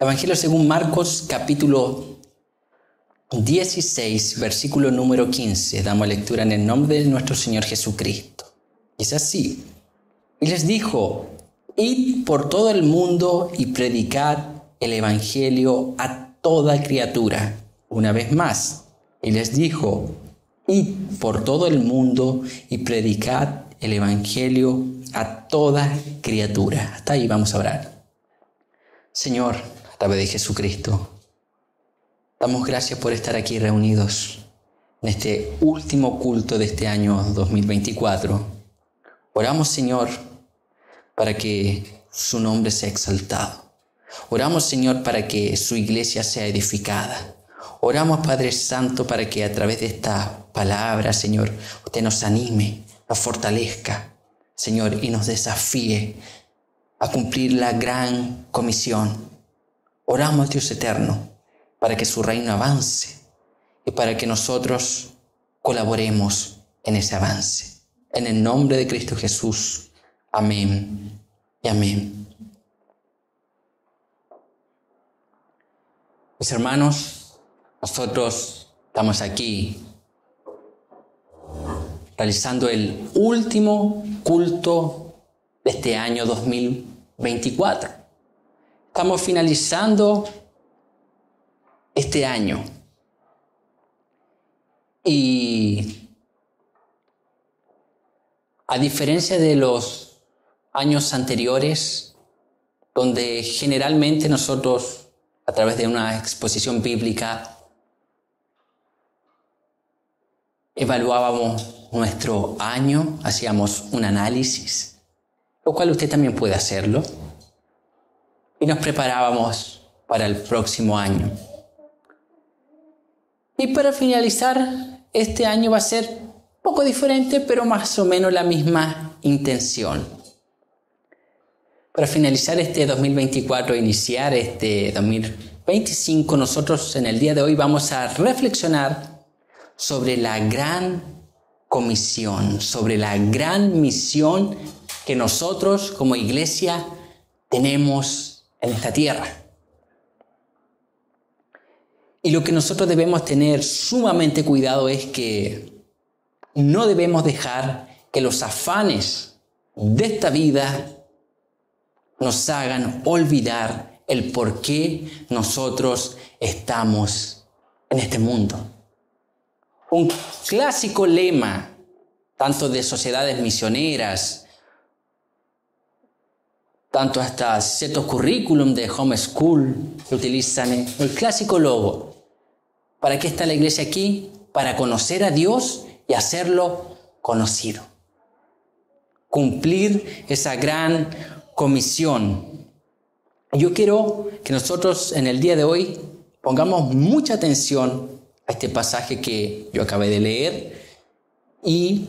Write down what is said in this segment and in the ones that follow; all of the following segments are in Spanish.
Evangelio según Marcos, capítulo 16, versículo número 15. Damos lectura en el nombre de nuestro Señor Jesucristo. Es así. Y les dijo: id por todo el mundo y predicad el Evangelio a toda criatura. Una vez más. Y les dijo: id por todo el mundo y predicad el Evangelio a toda criatura. Hasta ahí vamos a orar. Señor, a través de Jesucristo, damos gracias por estar aquí reunidos en este último culto de este año 2024. Oramos, Señor, para que su nombre sea exaltado. Oramos, Señor, para que su iglesia sea edificada. Oramos, Padre Santo, para que a través de esta palabra, Señor, usted nos anime, nos fortalezca, Señor, y nos desafíe a cumplir la gran comisión. Oramos, Dios eterno, para que su reino avance y para que nosotros colaboremos en ese avance. En el nombre de Cristo Jesús. Amén y amén. Mis hermanos, nosotros estamos aquí realizando el último culto de este año 2024. Estamos finalizando este año. Y a diferencia de los años anteriores, donde generalmente nosotros, a través de una exposición bíblica, evaluábamos nuestro año, hacíamos un análisis, lo cual usted también puede hacerlo, y nos preparábamos para el próximo año. Y para finalizar, este año va a ser un poco diferente, pero más o menos la misma intención. Para finalizar este 2024, iniciar este 2025, nosotros en el día de hoy vamos a reflexionar sobre la gran comisión, sobre la gran misión que nosotros como iglesia tenemos en esta tierra. Y lo que nosotros debemos tener sumamente cuidado es que no debemos dejar que los afanes de esta vida nos hagan olvidar el por qué nosotros estamos en este mundo. Un clásico lema, tanto de sociedades misioneras, tanto hasta ciertos currículum de homeschool que utilizan el clásico logo. ¿Para qué está la iglesia aquí? Para conocer a Dios y hacerlo conocido. Cumplir esa gran comisión. Yo quiero que nosotros en el día de hoy pongamos mucha atención a este pasaje que yo acabé de leer y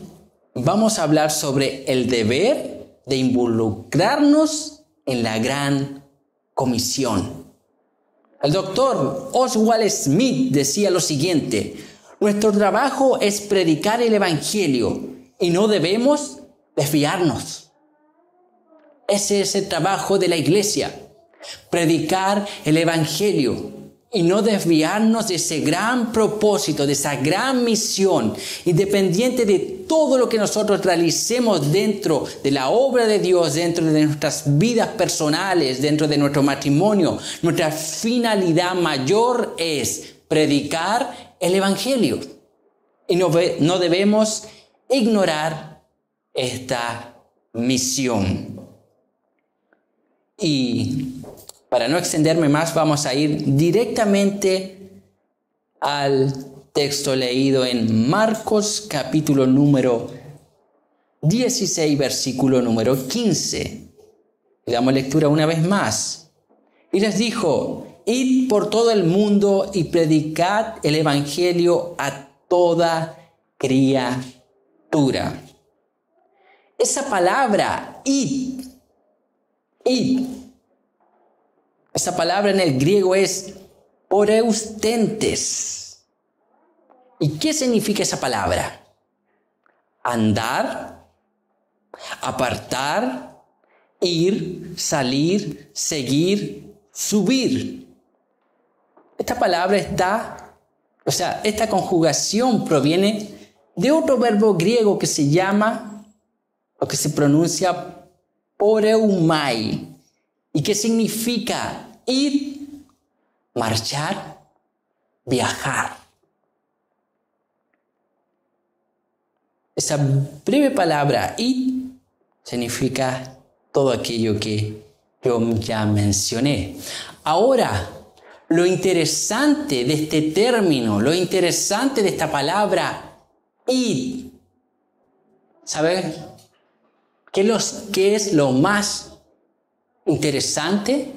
vamos a hablar sobre el deber de involucrarnos en la gran comisión. El doctor Oswald Smith decía lo siguiente: nuestro trabajo es predicar el Evangelio y no debemos desviarnos. Ese es el trabajo de la iglesia, predicar el Evangelio y no desviarnos de ese gran propósito, de esa gran misión, independiente de todo lo que nosotros realicemos dentro de la obra de Dios, dentro de nuestras vidas personales, dentro de nuestro matrimonio. Nuestra finalidad mayor es predicar el Evangelio. Y no debemos ignorar esta misión. Y para no extenderme más, vamos a ir directamente al texto leído en Marcos capítulo número 16, versículo número 15. Le damos lectura una vez más. Y les dijo: id por todo el mundo y predicad el Evangelio a toda criatura. Esa palabra, id, esa palabra en el griego es poreustentes. ¿Y qué significa esa palabra? Andar, apartar, ir, salir, seguir, subir. esta palabra esta conjugación proviene de otro verbo griego que se llama, o que se pronuncia poreumai, y que significa ir, marchar, viajar. Esa breve palabra ir significa todo aquello que yo ya mencioné. Ahora, lo interesante de este término, lo interesante de esta palabra ir, ¿sabes? ¿Qué es lo más interesante?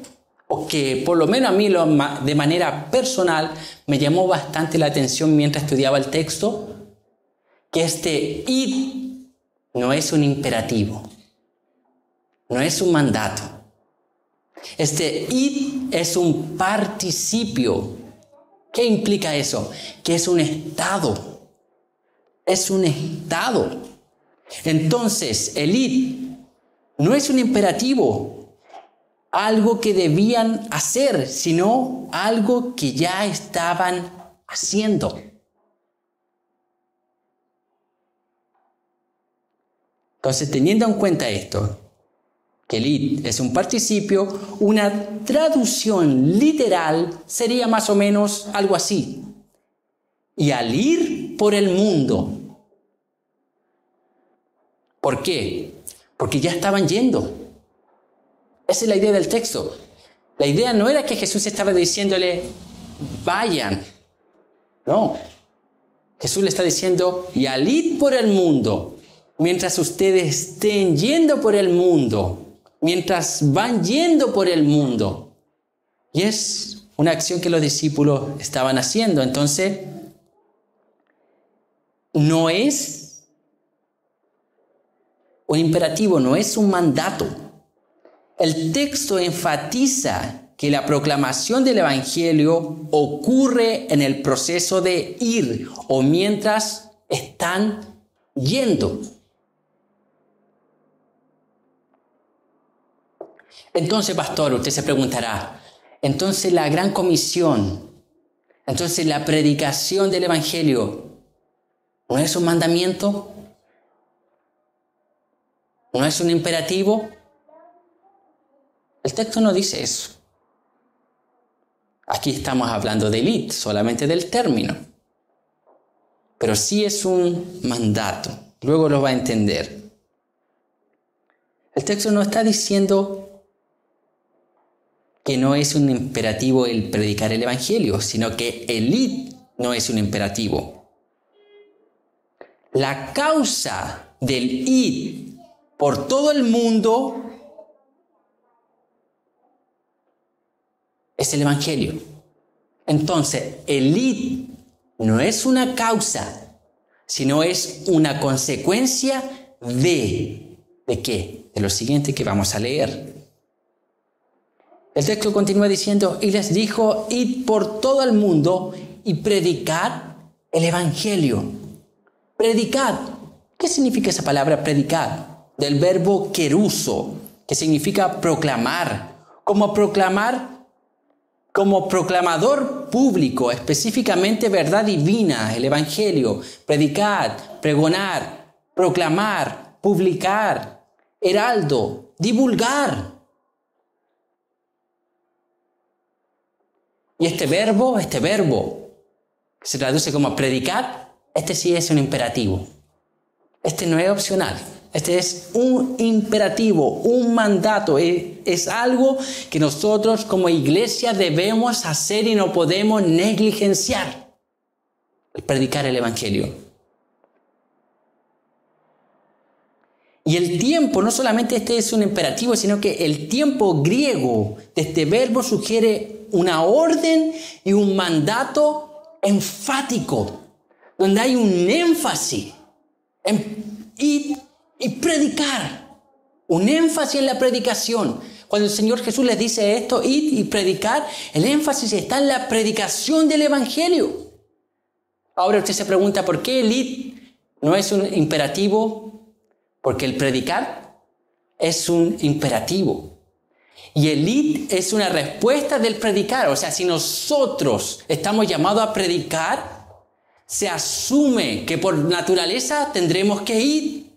O que por lo menos a mí de manera personal me llamó bastante la atención mientras estudiaba el texto, que este ir no es un imperativo, no es un mandato. Este ir es un participio. ¿Qué implica eso? Que es un estado. Es un estado. Entonces, el ir no es un imperativo, algo que debían hacer, sino algo que ya estaban haciendo. Entonces, teniendo en cuenta esto, que el ir es un participio, una traducción literal sería más o menos algo así. Y al ir por el mundo. ¿Por qué? Porque ya estaban yendo. Esa es la idea del texto. La idea no era que Jesús estaba diciéndole, vayan. No. Jesús le está diciendo, y al ir por el mundo, mientras ustedes estén yendo por el mundo, mientras van yendo por el mundo. Y es una acción que los discípulos estaban haciendo. Entonces, no es un imperativo, no es un mandato. El texto enfatiza que la proclamación del Evangelio ocurre en el proceso de ir o mientras están yendo. Entonces, pastor, usted se preguntará, entonces la gran comisión, entonces la predicación del Evangelio, ¿no es un mandamiento? ¿No es un imperativo? El texto no dice eso. Aquí estamos hablando del ir, solamente del término. Pero sí es un mandato. Luego lo va a entender. El texto no está diciendo que no es un imperativo el predicar el Evangelio, sino que el ir no es un imperativo. La causa del ir por todo el mundo es el Evangelio. Entonces, el ir no es una causa, sino es una consecuencia ¿de qué? De lo siguiente que vamos a leer. El texto continúa diciendo, y les dijo, id por todo el mundo y predicad el Evangelio. Predicad. ¿Qué significa esa palabra predicar? Del verbo keruso, que significa proclamar. Como proclamador público, específicamente verdad divina, el Evangelio. Predicad, pregonar, proclamar, publicar, heraldo, divulgar. Y este verbo, que se traduce como predicar, este sí es un imperativo. Este no es opcional. Este es un imperativo, un mandato. Es algo que nosotros como iglesia debemos hacer y no podemos negligenciar. El predicar el Evangelio. Y el tiempo, no solamente este es un imperativo, sino que el tiempo griego de este verbo sugiere una orden y un mandato enfático, donde hay un énfasis en ir y predicar, un énfasis en la predicación. Cuando el Señor Jesús les dice esto, ir y predicar, el énfasis está en la predicación del Evangelio. Ahora usted se pregunta, ¿por qué el ir no es un imperativo? Porque el predicar es un imperativo. Y el id es una respuesta del predicar. O sea, si nosotros estamos llamados a predicar, se asume que por naturaleza tendremos que ir.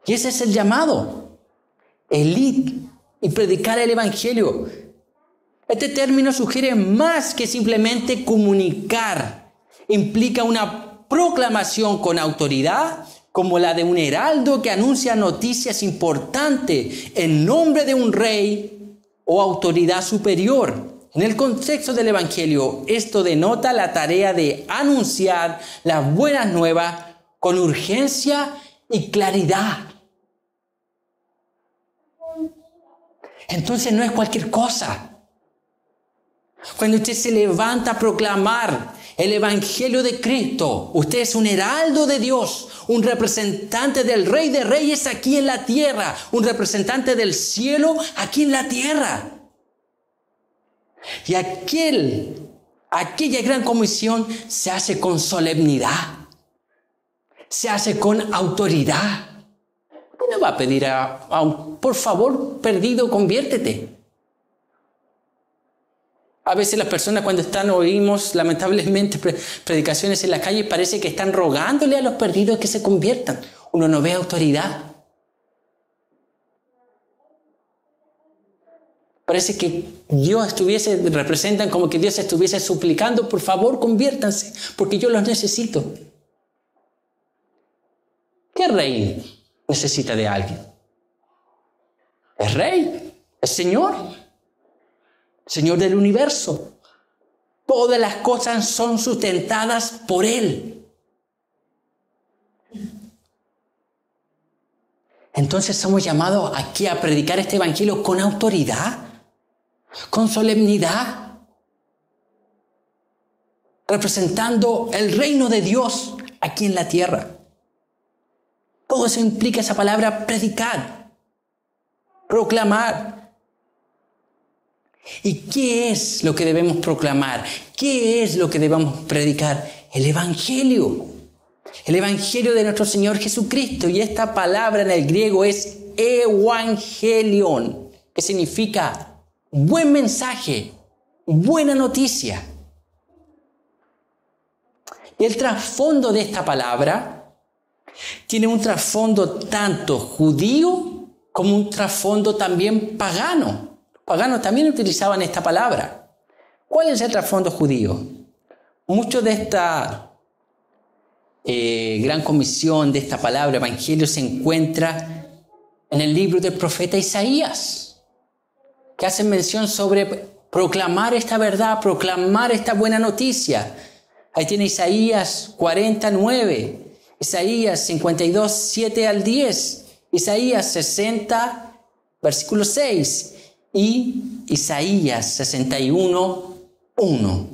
Y ese es el llamado. El id y predicar el evangelio. Este término sugiere más que simplemente comunicar. Implica una proclamación con autoridad, como la de un heraldo que anuncia noticias importantes en nombre de un rey o autoridad superior. En el contexto del evangelio, esto denota la tarea de anunciar las buenas nuevas con urgencia y claridad. Entonces no es cualquier cosa. Cuando usted se levanta a proclamar el evangelio de Cristo, usted es un heraldo de Dios, un representante del Rey de Reyes aquí en la tierra, un representante del cielo aquí en la tierra. Y aquella gran comisión se hace con solemnidad, se hace con autoridad. Usted no va a pedir a un, por favor, perdido, conviértete. A veces las personas cuando oímos lamentablemente predicaciones en la calle, parece que están rogándole a los perdidos que se conviertan. Uno no ve autoridad. Parece que representan como que Dios estuviese suplicando, por favor, conviértanse, porque yo los necesito. ¿Qué rey necesita de alguien? Es rey, es Señor. Señor del universo. Todas las cosas son sustentadas por Él. Entonces somos llamados aquí a predicar este evangelio con autoridad, con solemnidad, representando el reino de Dios aquí en la tierra. Todo eso implica esa palabra predicar, proclamar. ¿Y qué es lo que debemos proclamar? ¿Qué es lo que debemos predicar? El evangelio. El evangelio de nuestro Señor Jesucristo. Y esta palabra en el griego es evangelion, que significa buen mensaje, buena noticia. Y el trasfondo de esta palabra tiene un trasfondo tanto judío como un trasfondo también pagano. Paganos también utilizaban esta palabra. ¿Cuál es el trasfondo judío? Mucho de esta gran comisión, de esta palabra evangelio, se encuentra en el libro del profeta Isaías, que hace mención sobre proclamar esta verdad, proclamar esta buena noticia. Ahí tiene Isaías 49, Isaías 52, 7 al 10, Isaías 60, versículo 6. Y Isaías 61, 1.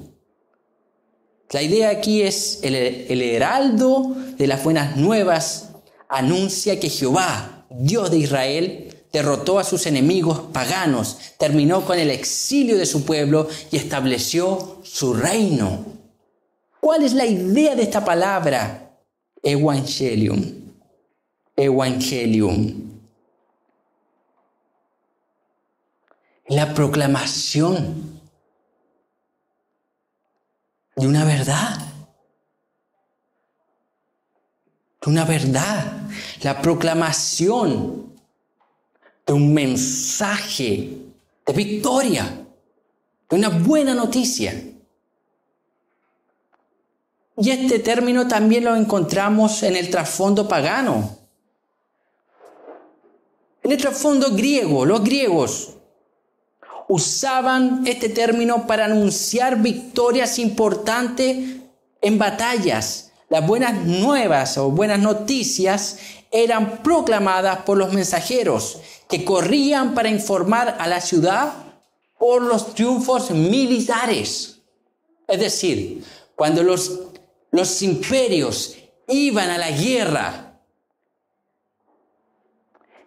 La idea aquí es el heraldo de las buenas nuevas anuncia que Jehová, Dios de Israel, derrotó a sus enemigos paganos, terminó con el exilio de su pueblo y estableció su reino. ¿Cuál es la idea de esta palabra? Evangelium. Evangelium. La proclamación de una verdad. De una verdad. La proclamación de un mensaje de victoria, de una buena noticia. Y este término también lo encontramos en el trasfondo pagano. En el trasfondo griego, los griegos usaban este término para anunciar victorias importantes en batallas. Las buenas nuevas o buenas noticias eran proclamadas por los mensajeros que corrían para informar a la ciudad por los triunfos militares. Es decir, cuando los imperios iban a la guerra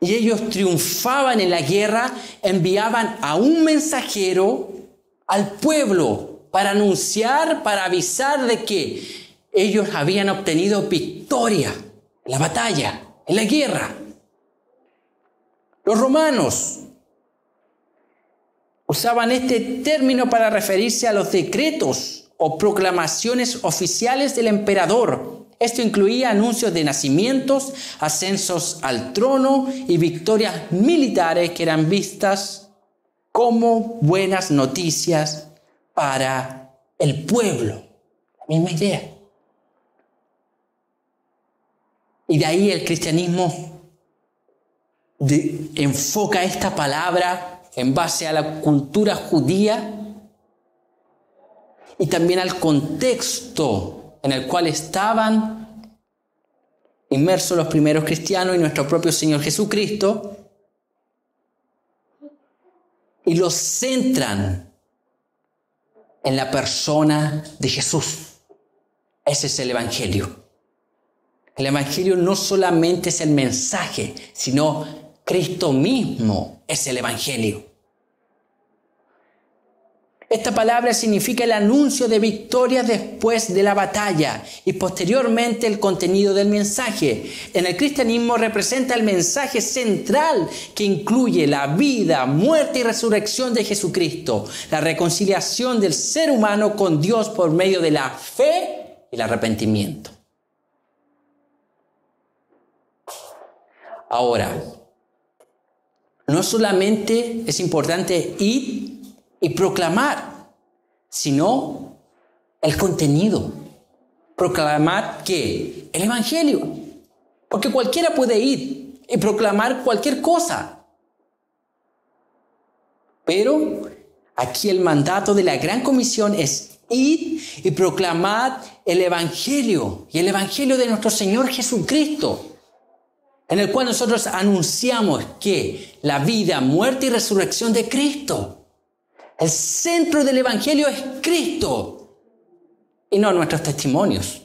y ellos triunfaban en la guerra, enviaban a un mensajero al pueblo para anunciar, para avisar de que ellos habían obtenido victoria en la batalla, en la guerra. Los romanos usaban este término para referirse a los decretos o proclamaciones oficiales del emperador. Esto incluía anuncios de nacimientos, ascensos al trono y victorias militares que eran vistas como buenas noticias para el pueblo. La misma idea. Y de ahí el cristianismo enfoca esta palabra en base a la cultura judía y también al contexto en el cual estaban inmersos los primeros cristianos y nuestro propio Señor Jesucristo, y los centran en la persona de Jesús. Ese es el Evangelio. El Evangelio no solamente es el mensaje, sino Cristo mismo es el Evangelio. Esta palabra significa el anuncio de victorias después de la batalla y posteriormente el contenido del mensaje. En el cristianismo representa el mensaje central que incluye la vida, muerte y resurrección de Jesucristo, la reconciliación del ser humano con Dios por medio de la fe y el arrepentimiento. Ahora, no solamente es importante ir y proclamar, sino el contenido. Proclamar ¿qué? El Evangelio. Porque cualquiera puede ir y proclamar cualquier cosa. Pero aquí el mandato de la Gran Comisión es ir y proclamar el Evangelio. Y el Evangelio de nuestro Señor Jesucristo, en el cual nosotros anunciamos que la vida, muerte y resurrección de Cristo. El centro del Evangelio es Cristo y no nuestros testimonios.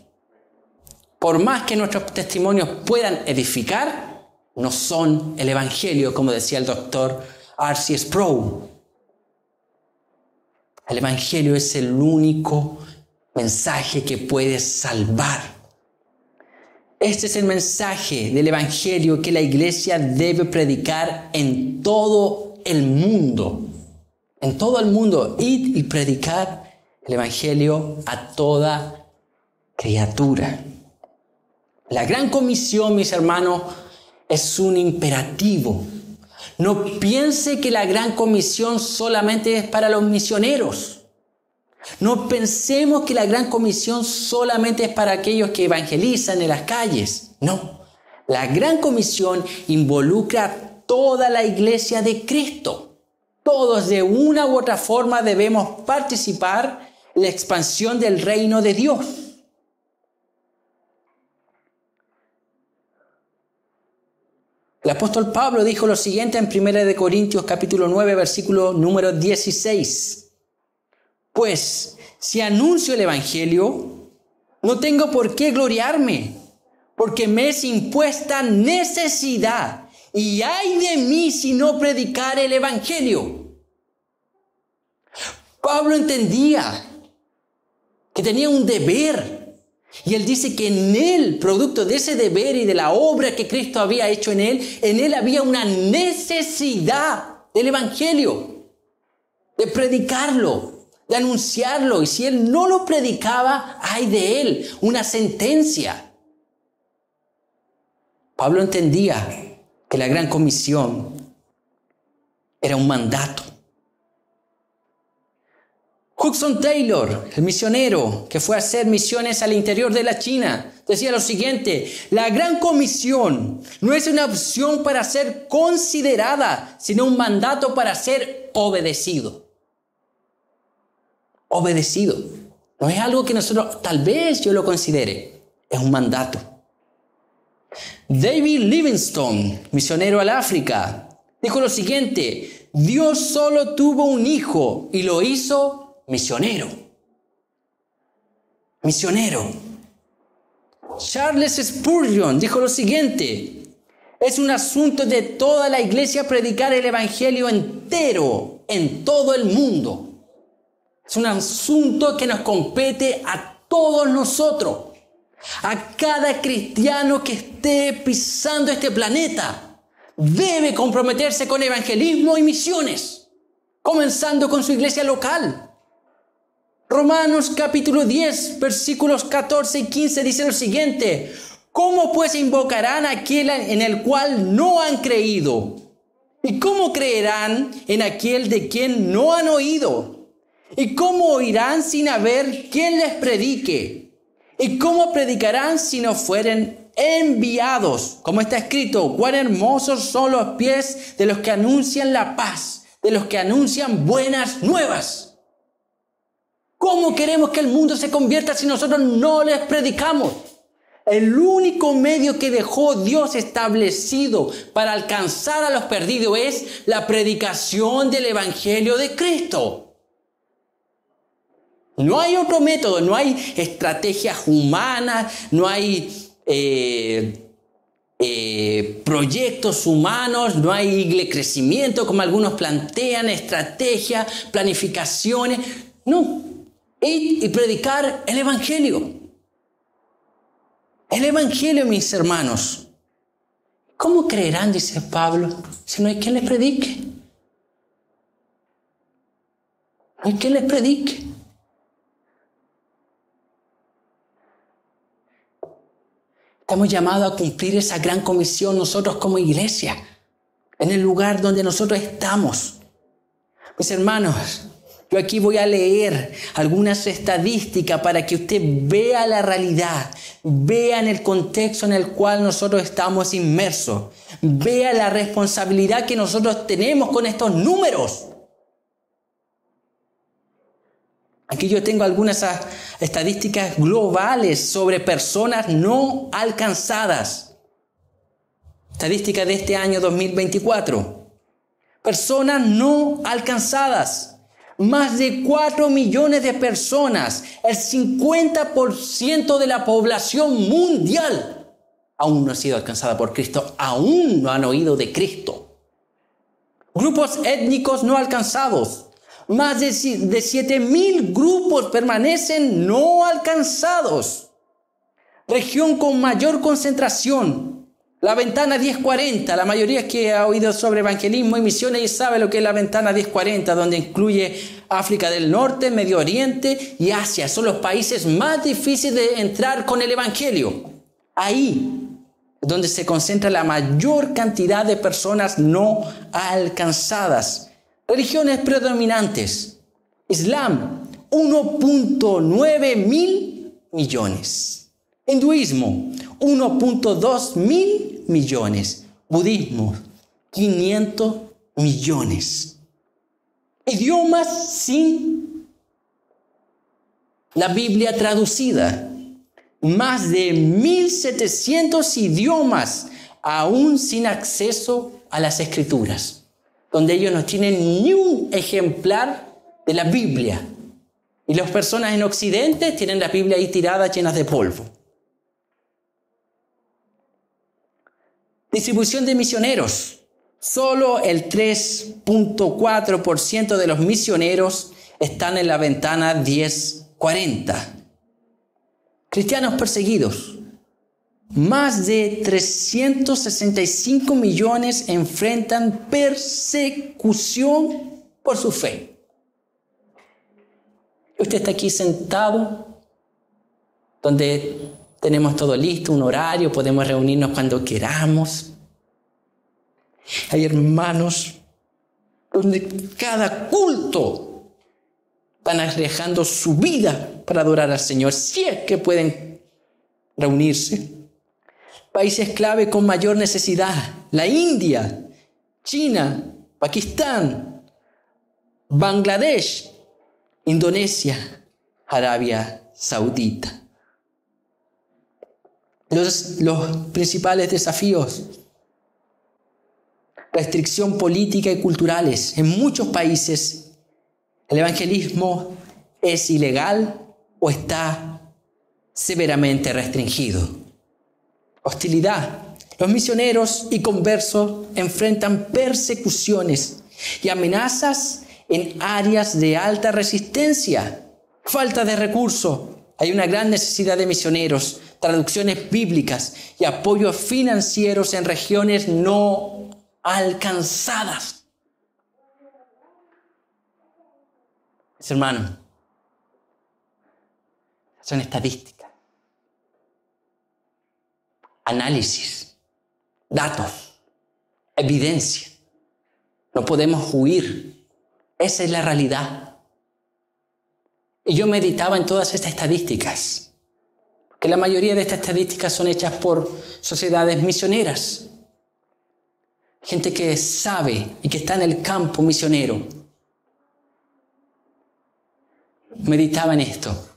Por más que nuestros testimonios puedan edificar, no son el Evangelio, como decía el doctor R.C. Sproul. El Evangelio es el único mensaje que puede salvar. Este es el mensaje del Evangelio que la iglesia debe predicar en todo el mundo. En todo el mundo, id y predicar el Evangelio a toda criatura. La Gran Comisión, mis hermanos, es un imperativo. No piense que la Gran Comisión solamente es para los misioneros. No pensemos que la Gran Comisión solamente es para aquellos que evangelizan en las calles. No, la Gran Comisión involucra a toda la iglesia de Cristo. Todos de una u otra forma debemos participar en la expansión del reino de Dios. El apóstol Pablo dijo lo siguiente en 1 Corintios capítulo 9, versículo número 16. Pues, si anuncio el Evangelio, no tengo por qué gloriarme, porque me es impuesta necesidad. Y ay de mí si no predicar el Evangelio. Pablo entendía que tenía un deber. Y él dice que en él, producto de ese deber y de la obra que Cristo había hecho en él había una necesidad del Evangelio, de predicarlo, de anunciarlo. Y si él no lo predicaba, ay de él, una sentencia. Pablo entendía que la Gran Comisión era un mandato. Hudson Taylor, el misionero que fue a hacer misiones al interior de la China, decía lo siguiente: la Gran Comisión no es una opción para ser considerada, sino un mandato para ser obedecido. Obedecido. No es algo que nosotros, tal vez yo lo considere, es un mandato. David Livingstone, misionero al África, dijo lo siguiente: Dios solo tuvo un hijo y lo hizo misionero. Misionero. Charles Spurgeon dijo lo siguiente: es un asunto de toda la iglesia predicar el Evangelio entero en todo el mundo. Es un asunto que nos compete a todos nosotros. A cada cristiano que esté pisando este planeta, debe comprometerse con evangelismo y misiones, comenzando con su iglesia local. Romanos capítulo 10, versículos 14 y 15 dice lo siguiente: ¿cómo pues invocarán a aquel en el cual no han creído? ¿Y cómo creerán en aquel de quien no han oído? ¿Y cómo oirán sin haber quien les predique? ¿Y cómo predicarán si no fueren enviados? Como está escrito: cuán hermosos son los pies de los que anuncian la paz, de los que anuncian buenas nuevas. ¿Cómo queremos que el mundo se convierta si nosotros no les predicamos? El único medio que dejó Dios establecido para alcanzar a los perdidos es la predicación del Evangelio de Cristo. No hay otro método, no hay estrategias humanas, no hay proyectos humanos, no hay crecimiento como algunos plantean, estrategias, planificaciones. No, id y predicar el Evangelio. El Evangelio, mis hermanos. ¿Cómo creerán, dice Pablo, si no hay quien les predique? No hay quien les predique. Estamos llamados a cumplir esa gran comisión nosotros como iglesia, en el lugar donde nosotros estamos. Mis hermanos, yo aquí voy a leer algunas estadísticas para que usted vea la realidad, vea en el contexto en el cual nosotros estamos inmersos, vea la responsabilidad que nosotros tenemos con estos números. Aquí yo tengo algunas estadísticas globales sobre personas no alcanzadas. Estadísticas de este año 2024. Personas no alcanzadas. Más de 4 millones de personas, el 50% de la población mundial, aún no ha sido alcanzada por Cristo, aún no han oído de Cristo. Grupos étnicos no alcanzados. Más de 7,000 grupos permanecen no alcanzados. Región con mayor concentración. La ventana 1040. La mayoría que ha oído sobre evangelismo y misiones y sabe lo que es la ventana 1040, donde incluye África del Norte, Medio Oriente y Asia. Son los países más difíciles de entrar con el evangelio. Ahí es donde se concentra la mayor cantidad de personas no alcanzadas. Religiones predominantes. Islam, 1.9 mil millones. Hinduismo, 1.2 mil millones. Budismo, 500 millones. Idiomas sin la Biblia traducida. Más de 1.700 idiomas aún sin acceso a las Escrituras, donde ellos no tienen ni un ejemplar de la Biblia. Y las personas en Occidente tienen la Biblia ahí tirada, llenas de polvo. Distribución de misioneros. Solo el 3.4% de los misioneros están en la ventana 1040. Cristianos perseguidos. Más de 365 millones enfrentan persecución por su fe. Usted está aquí sentado, donde tenemos todo listo, un horario, podemos reunirnos cuando queramos. Hay hermanos donde cada culto están arriesgando su vida para adorar al Señor, si es que pueden reunirse. Países clave con mayor necesidad: la India, China, Pakistán, Bangladesh, Indonesia, Arabia Saudita. Los principales desafíos: restricción política y culturales. En muchos países el evangelismo es ilegal o está severamente restringido. Hostilidad. Los misioneros y conversos enfrentan persecuciones y amenazas en áreas de alta resistencia. Falta de recursos. Hay una gran necesidad de misioneros, traducciones bíblicas y apoyos financieros en regiones no alcanzadas. Mis hermanos, son estadísticas, análisis, datos, evidencia. No podemos huir. Esa es la realidad. Y yo meditaba en todas estas estadísticas, porque la mayoría de estas estadísticas son hechas por sociedades misioneras. Gente que sabe y que está en el campo misionero. Meditaba en esto,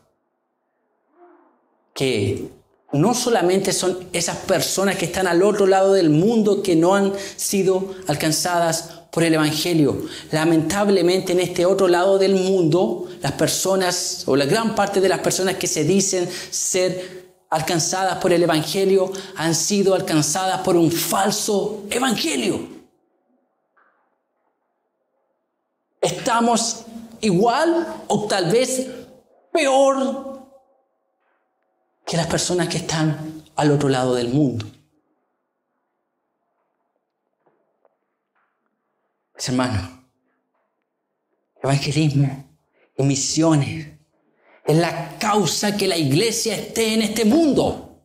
que no solamente son esas personas que están al otro lado del mundo que no han sido alcanzadas por el Evangelio. Lamentablemente en este otro lado del mundo, las personas o la gran parte de las personas que se dicen ser alcanzadas por el Evangelio han sido alcanzadas por un falso Evangelio. Estamos igual o tal vez peor que las personas que están al otro lado del mundo. Mis hermanos, evangelismo y misiones es la causa que la iglesia esté en este mundo.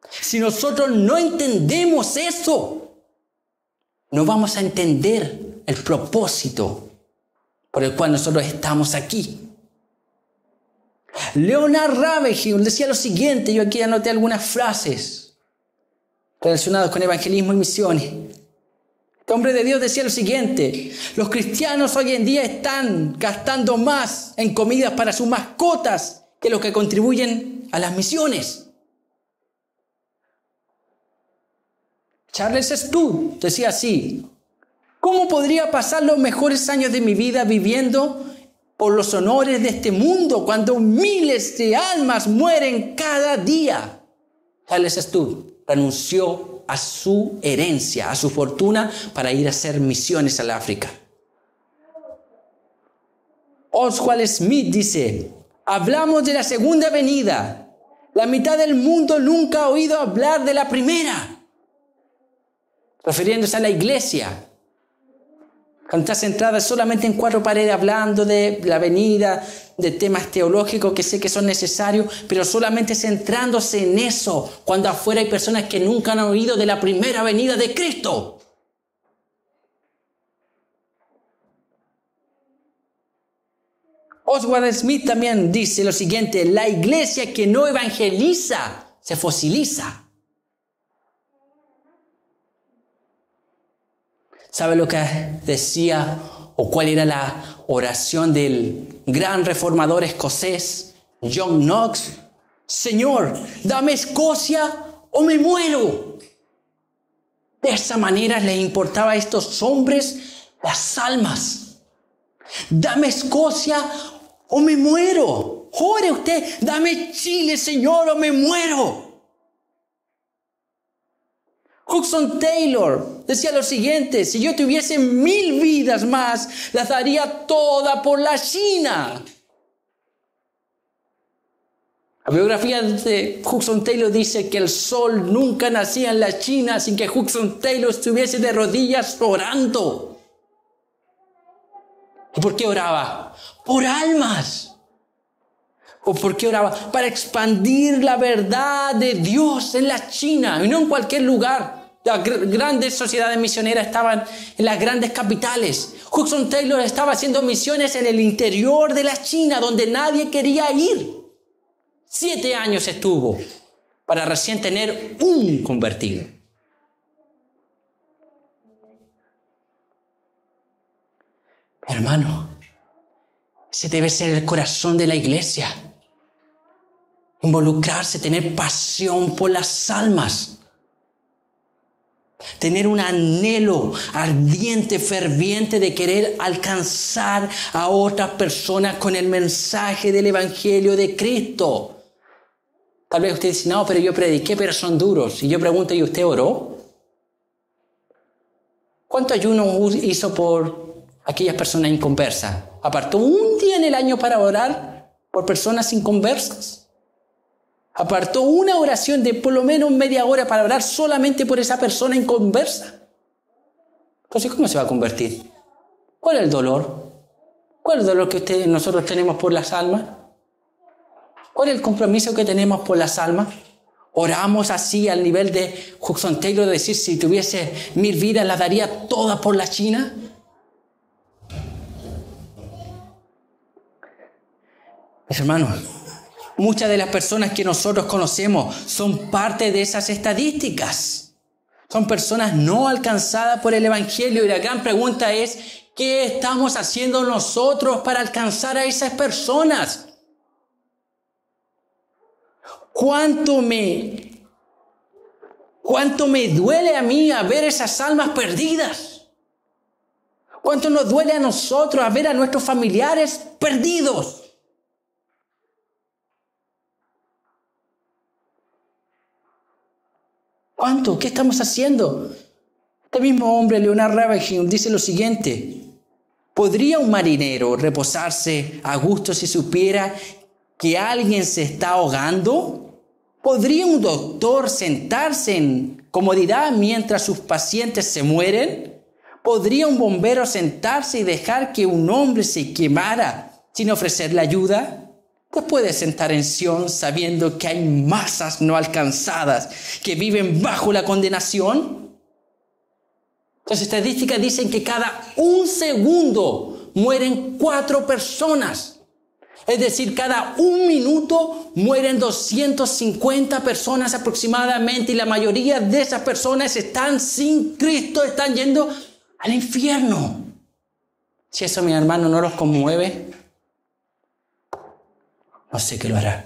Si nosotros no entendemos eso, no vamos a entender el propósito por el cual nosotros estamos aquí. Leonard Ravenhill decía lo siguiente, yo aquí anoté algunas frases relacionadas con evangelismo y misiones. Este hombre de Dios decía lo siguiente: los cristianos hoy en día están gastando más en comidas para sus mascotas que los que contribuyen a las misiones. Charles Studd decía así: ¿cómo podría pasar los mejores años de mi vida viviendo por los honores de este mundo cuando miles de almas mueren cada día? Charles Studd renunció a su herencia, a su fortuna, para ir a hacer misiones al África. Oswald Smith dice: hablamos de la segunda venida. La mitad del mundo nunca ha oído hablar de la primera. Refiriéndose a la iglesia. Cuando está centrada solamente en cuatro paredes hablando de la venida, de temas teológicos que sé que son necesarios, pero solamente centrándose en eso, cuando afuera hay personas que nunca han oído de la primera venida de Cristo. Oswald Smith también dice lo siguiente: la iglesia que no evangeliza se fosiliza. ¿Sabe lo que decía o cuál era la oración del gran reformador escocés John Knox? Señor, dame Escocia o me muero. De esa manera les importaba a estos hombres las almas. Dame Escocia o me muero. Ore usted, dame Chile, Señor, o me muero. Hudson Taylor decía lo siguiente: si yo tuviese 1000 vidas más, las daría todas por la China. La biografía de Hudson Taylor dice que el sol nunca nacía en la China sin que Hudson Taylor estuviese de rodillas orando. ¿Y por qué oraba? Por almas. ¿O por qué oraba? Para expandir la verdad de Dios en la China y no en cualquier lugar. Las grandes sociedades misioneras estaban en las grandes capitales. Hudson Taylor estaba haciendo misiones en el interior de la China, donde nadie quería ir. 7 años estuvo para recién tener un convertido. Hermano, ese debe ser el corazón de la iglesia. Involucrarse, tener pasión por las almas. Tener un anhelo ardiente, ferviente de querer alcanzar a otras personas con el mensaje del Evangelio de Cristo. Tal vez usted dice: no, pero yo prediqué, pero son duros. Y yo pregunto: ¿y usted oró? ¿Cuánto ayuno hizo por aquellas personas inconversas? ¿Apartó un día en el año para orar por personas inconversas? ¿Apartó una oración de por lo menos media hora para orar solamente por esa persona inconversa? Entonces, ¿cómo se va a convertir? ¿Cuál es el dolor? ¿Cuál es el dolor que nosotros tenemos por las almas? ¿Cuál es el compromiso que tenemos por las almas? Oramos así al nivel de Hudson Taylor, de decir, si tuviese 1000 vidas, las daría todas por la China. Mis hermanos, muchas de las personas que nosotros conocemos son parte de esas estadísticas. Son personas no alcanzadas por el Evangelio. Y la gran pregunta es, ¿qué estamos haciendo nosotros para alcanzar a esas personas? ¿Cuánto me duele a mí a ver esas almas perdidas? ¿Cuánto nos duele a nosotros a ver a nuestros familiares perdidos? ¿Cuánto? ¿Qué estamos haciendo? Este mismo hombre, Leonard Ravenhill, dice lo siguiente: ¿podría un marinero reposarse a gusto si supiera que alguien se está ahogando? ¿Podría un doctor sentarse en comodidad mientras sus pacientes se mueren? ¿Podría un bombero sentarse y dejar que un hombre se quemara sin ofrecerle ayuda? ¿Te puedes sentar en Sión sabiendo que hay masas no alcanzadas que viven bajo la condenación? Las estadísticas dicen que cada 1 segundo mueren 4 personas. Es decir, cada 1 minuto mueren 250 personas aproximadamente, y la mayoría de esas personas están sin Cristo, están yendo al infierno. Si eso, mi hermano, no los conmueve, no sé qué lo hará.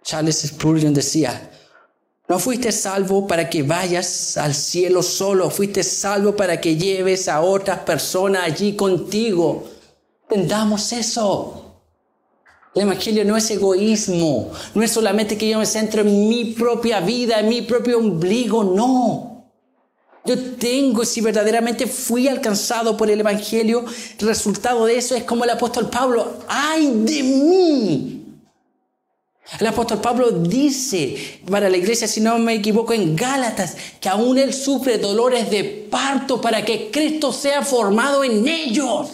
Charles Spurgeon decía: no fuiste salvo para que vayas al cielo solo, fuiste salvo para que lleves a otras personas allí contigo. Entendamos eso. El Evangelio no es egoísmo, no es solamente que yo me centro en mi propia vida, en mi propio ombligo, no. Yo tengo, si verdaderamente fui alcanzado por el Evangelio, el resultado de eso es como el apóstol Pablo: ¡ay de mí! El apóstol Pablo dice para la iglesia, si no me equivoco, en Gálatas, que aún él sufre dolores de parto para que Cristo sea formado en ellos.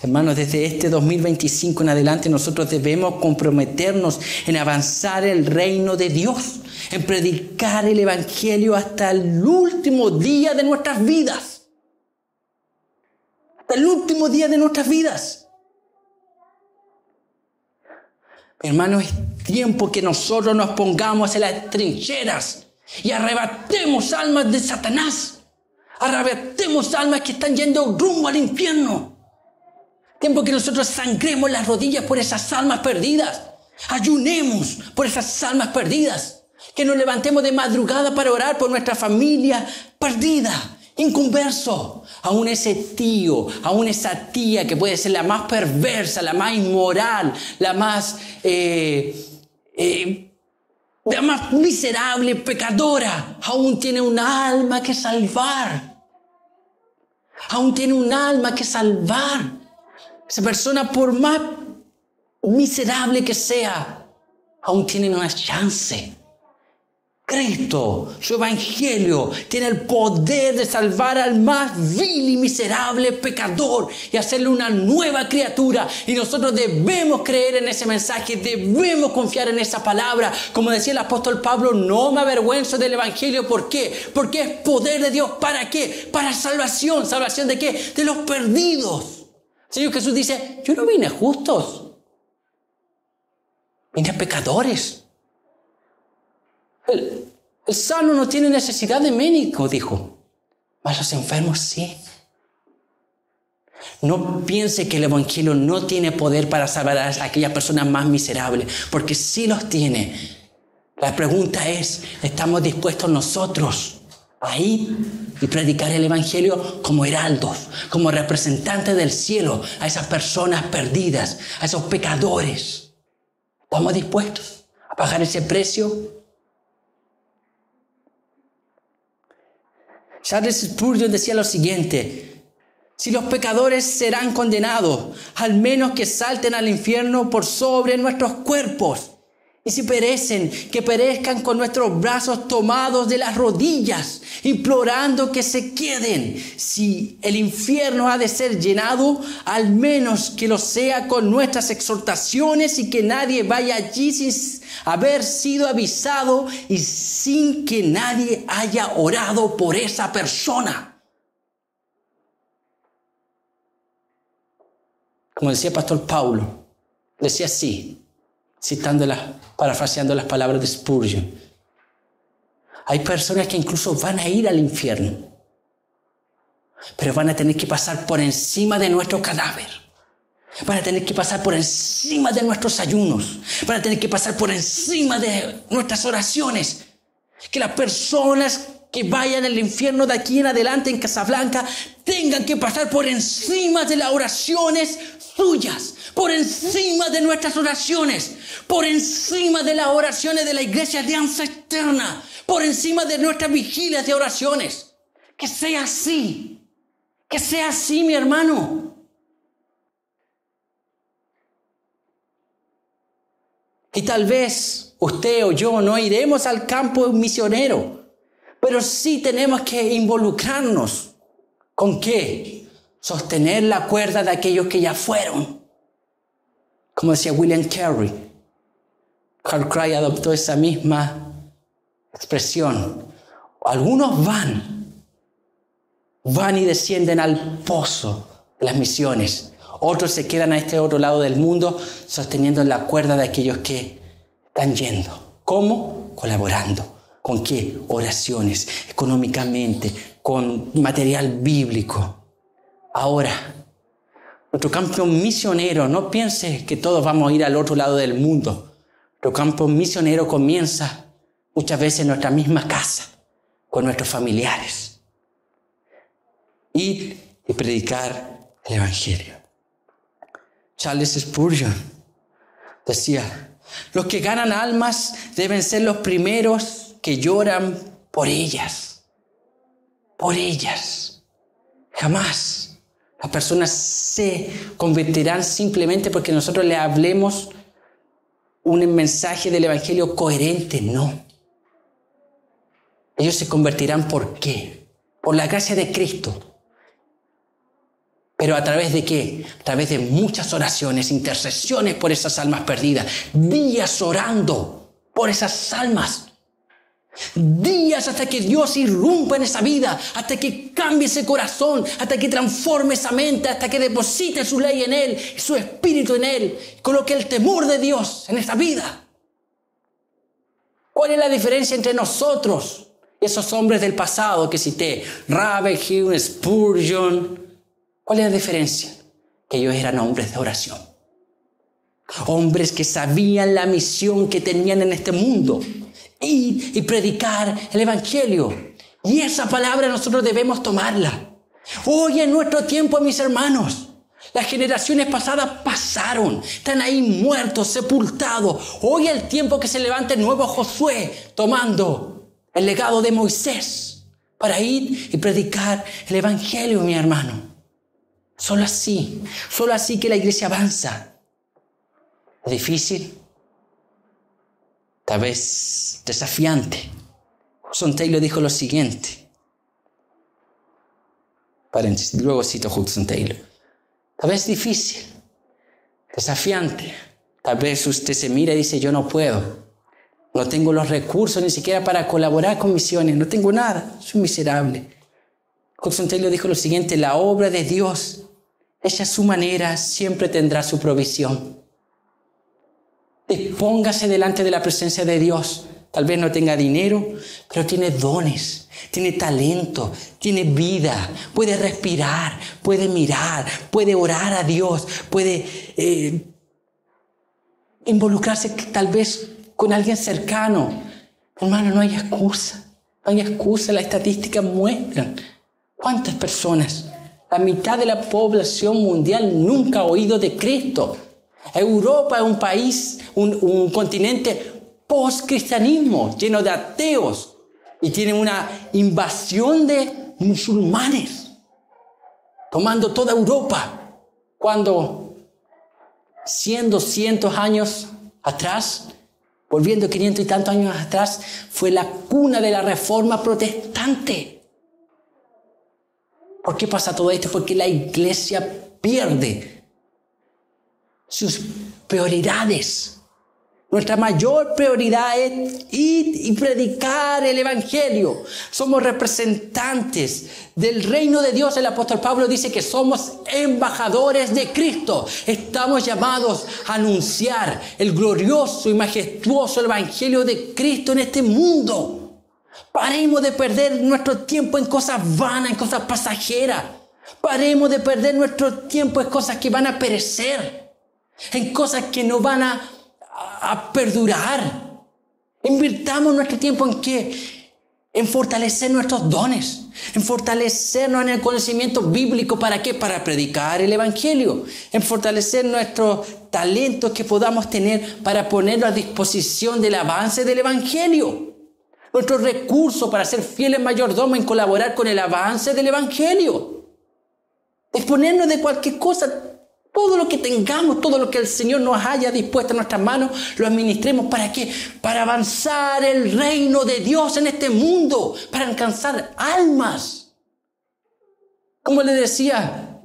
Hermanos, desde este 2025 en adelante nosotros debemos comprometernos en avanzar el reino de Dios, en predicar el Evangelio hasta el último día de nuestras vidas. Hasta el último día de nuestras vidas. Mi hermano, es tiempo que nosotros nos pongamos en las trincheras y arrebatemos almas de Satanás. Arrebatemos almas que están yendo rumbo al infierno. Tiempo que nosotros sangremos las rodillas por esas almas perdidas. Ayunemos por esas almas perdidas. Que nos levantemos de madrugada para orar por nuestra familia perdida, inconverso. Aún ese tío, aún esa tía que puede ser la más perversa, la más inmoral, la más miserable, pecadora, aún tiene un alma que salvar. Aún tiene un alma que salvar. Esa persona, por más miserable que sea, aún tiene una chance. Cristo, su Evangelio, tiene el poder de salvar al más vil y miserable pecador y hacerle una nueva criatura. Y nosotros debemos creer en ese mensaje, debemos confiar en esa palabra. Como decía el apóstol Pablo, no me avergüenzo del Evangelio. ¿Por qué? Porque es poder de Dios. ¿Para qué? Para salvación. ¿Salvación de qué? De los perdidos. Señor Jesús dice: yo no vine a justos, vine a pecadores. El sano no tiene necesidad de médico, dijo, mas los enfermos sí. No piense que el Evangelio no tiene poder para salvar a aquellas personas más miserables, porque sí los tiene. La pregunta es: ¿estamos dispuestos nosotros a ir y predicar el Evangelio como heraldos, como representantes del cielo a esas personas perdidas, a esos pecadores? ¿Estamos dispuestos a pagar ese precio? Charles Spurgeon decía lo siguiente: Si los pecadores serán condenados, al menos que salten al infierno por sobre nuestros cuerpos. Y si perecen, que perezcan con nuestros brazos tomados de las rodillas, implorando que se queden. Si el infierno ha de ser llenado, al menos que lo sea con nuestras exhortaciones y que nadie vaya allí sin haber sido avisado y sin que nadie haya orado por esa persona. Como decía Pastor Paulo, decía así, parafraseando las palabras de Spurgeon. Hay personas que incluso van a ir al infierno, pero van a tener que pasar por encima de nuestro cadáver. Van a tener que pasar por encima de nuestros ayunos. Van a tener que pasar por encima de nuestras oraciones. Que las personas que vayan al infierno de aquí en adelante en Casablanca tengan que pasar por encima de las oraciones suyas, por encima de nuestras oraciones, por encima de las oraciones de la Iglesia de Alianza Eterna, por encima de nuestras vigilias de oraciones. Que sea así, mi hermano. Y tal vez usted o yo no iremos al campo misionero, pero sí tenemos que involucrarnos. ¿Con qué? Sostener la cuerda de aquellos que ya fueron. Como decía William Carey, Carl Cray adoptó esa misma expresión. Algunos van y descienden al pozo de las misiones. Otros se quedan a este otro lado del mundo sosteniendo la cuerda de aquellos que están yendo. ¿Cómo? Colaborando. ¿Con qué? Oraciones, económicamente, con material bíblico. Ahora, nuestro campo misionero, no piense que todos vamos a ir al otro lado del mundo. Nuestro campo misionero comienza muchas veces en nuestra misma casa, con nuestros familiares. Ir y predicar el Evangelio. Charles Spurgeon decía, los que ganan almas deben ser los primeros que lloran por ellas. Por ellas. Jamás las personas se convertirán simplemente porque nosotros le hablemos un mensaje del Evangelio coherente. No. Ellos se convertirán ¿por qué? Por la gracia de Cristo. ¿Pero a través de qué? A través de muchas oraciones, intercesiones por esas almas perdidas. Días orando por esas almas. Días hasta que Dios irrumpa en esa vida, hasta que cambie ese corazón, hasta que transforme esa mente, hasta que deposite su ley en él, su espíritu en él, coloque el temor de Dios en esa vida. ¿Cuál es la diferencia entre nosotros y esos hombres del pasado que cité? Ravenhill, Spurgeon. ¿Cuál es la diferencia? Que ellos eran hombres de oración. Hombres que sabían la misión que tenían en este mundo. Ir y predicar el Evangelio. Y esa palabra nosotros debemos tomarla. Hoy en nuestro tiempo, mis hermanos, las generaciones pasadas pasaron. Están ahí muertos, sepultados. Hoy es el tiempo que se levante el nuevo Josué tomando el legado de Moisés para ir y predicar el Evangelio, mi hermano. Solo así que la iglesia avanza. ¿Es difícil? Tal vez desafiante. Hudson Taylor dijo lo siguiente. Paréntesis, luego cito Hudson Taylor. Tal vez difícil, desafiante. Tal vez usted se mira y dice, yo no puedo. No tengo los recursos ni siquiera para colaborar con misiones. No tengo nada, soy miserable. Hudson Taylor dijo lo siguiente, la obra de Dios, ella a su manera siempre tendrá su provisión. Póngase delante de la presencia de Dios. Tal vez no tenga dinero, pero tiene dones, tiene talento, tiene vida, puede respirar, puede mirar, puede orar a Dios, puede involucrarse tal vez con alguien cercano. Hermano, no hay excusa, las estadísticas muestran cuántas personas, la mitad de la población mundial nunca ha oído de Cristo. Europa es un país, un continente post-cristianismo, lleno de ateos, y tiene una invasión de musulmanes. tomando toda Europa, cuando 100, 200 años atrás, volviendo 500 y tantos años atrás, fue la cuna de la Reforma protestante. ¿Por qué pasa todo esto? Porque la iglesia pierde sus prioridades. Nuestra mayor prioridad es ir y predicar el Evangelio. Somos representantes del reino de Dios. El apóstol Pablo dice que somos embajadores de Cristo. Estamos llamados a anunciar el glorioso y majestuoso Evangelio de Cristo en este mundo. Paremos de perder nuestro tiempo en cosas vanas, en cosas pasajeras. Paremos de perder nuestro tiempo en cosas que van a perecer, en cosas que no van a perdurar. Invirtamos nuestro tiempo ¿en qué? En fortalecer nuestros dones, en fortalecernos en el conocimiento bíblico. ¿Para qué? Para predicar el Evangelio, en fortalecer nuestros talentos que podamos tener para ponerlos a disposición del avance del Evangelio, nuestros recursos para ser fieles mayordomos en colaborar con el avance del Evangelio, disponernos de cualquier cosa. Todo lo que tengamos, todo lo que el Señor nos haya dispuesto en nuestras manos, lo administremos. ¿Para qué? Para avanzar el reino de Dios en este mundo, para alcanzar almas. Como les decía,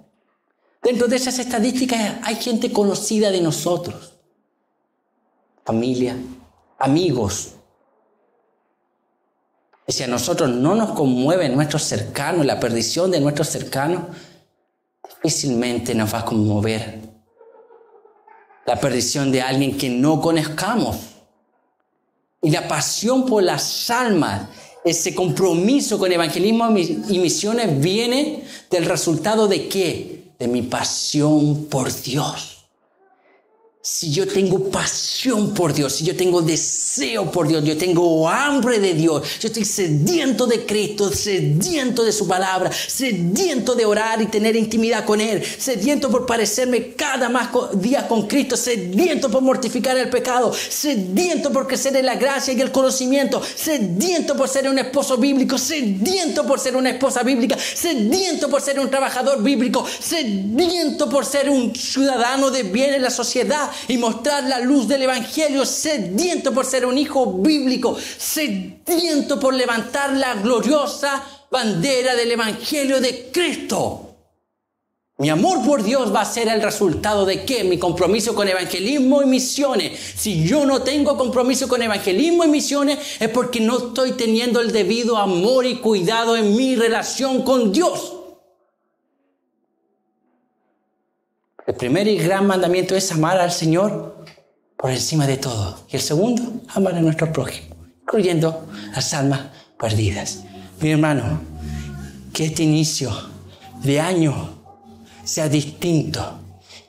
dentro de esas estadísticas hay gente conocida de nosotros, familia, amigos. Y si a nosotros no nos conmueve nuestros cercanos, la perdición de nuestros cercanos, difícilmente nos va a conmover la perdición de alguien que no conozcamos. Y la pasión por las almas, ese compromiso con evangelismo y misiones, viene del resultado ¿de qué? De mi pasión por Dios. Si yo tengo pasión por Dios, si yo tengo deseo por Dios, yo tengo hambre de Dios, yo estoy sediento de Cristo, sediento de su palabra, sediento de orar y tener intimidad con Él, sediento por parecerme cada más día con Cristo, sediento por mortificar el pecado, sediento por crecer en la gracia y el conocimiento, sediento por ser un esposo bíblico, sediento por ser una esposa bíblica, sediento por ser un trabajador bíblico, sediento por ser un ciudadano de bien en la sociedad y mostrar la luz del Evangelio, sediento por ser un hijo bíblico, sediento por levantar la gloriosa bandera del Evangelio de Cristo. Mi amor por Dios va a ser el resultado de ¿qué? Mi compromiso con evangelismo y misiones. Si yo no tengo compromiso con evangelismo y misiones, es porque no estoy teniendo el debido amor y cuidado en mi relación con Dios. El primer y gran mandamiento es amar al Señor por encima de todo. Y el segundo, amar a nuestro prójimo, incluyendo las almas perdidas. Mi hermano, que este inicio de año sea distinto.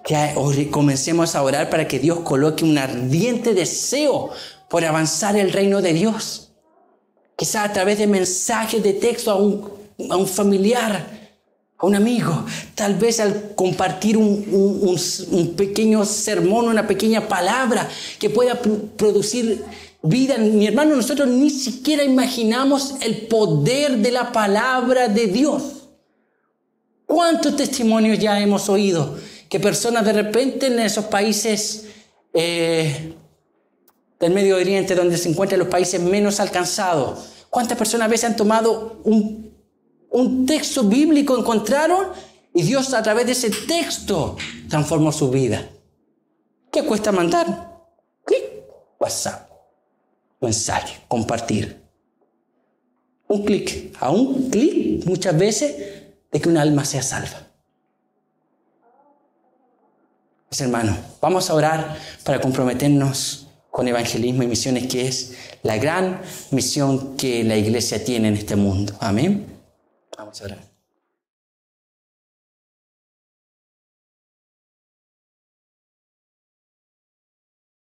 Que comencemos a orar para que Dios coloque un ardiente deseo por avanzar el reino de Dios. Quizás a través de mensajes de texto a un familiar, a un amigo, tal vez al compartir un pequeño sermón, una pequeña palabra que pueda producir vida. Mi hermano, nosotros ni siquiera imaginamos el poder de la palabra de Dios. ¿Cuántos testimonios ya hemos oído? Que personas de repente en esos países del Medio Oriente, donde se encuentran los países menos alcanzados, ¿cuántas personas a veces han tomado un texto bíblico, encontraron, y Dios a través de ese texto transformó su vida? ¿Qué cuesta mandar? Clic, WhatsApp, mensaje, compartir. Un clic, a un clic muchas veces de que un alma sea salva. Pues hermano, vamos a orar para comprometernos con evangelismo y misiones, que es la gran misión que la iglesia tiene en este mundo. Amén. Vamos a orar.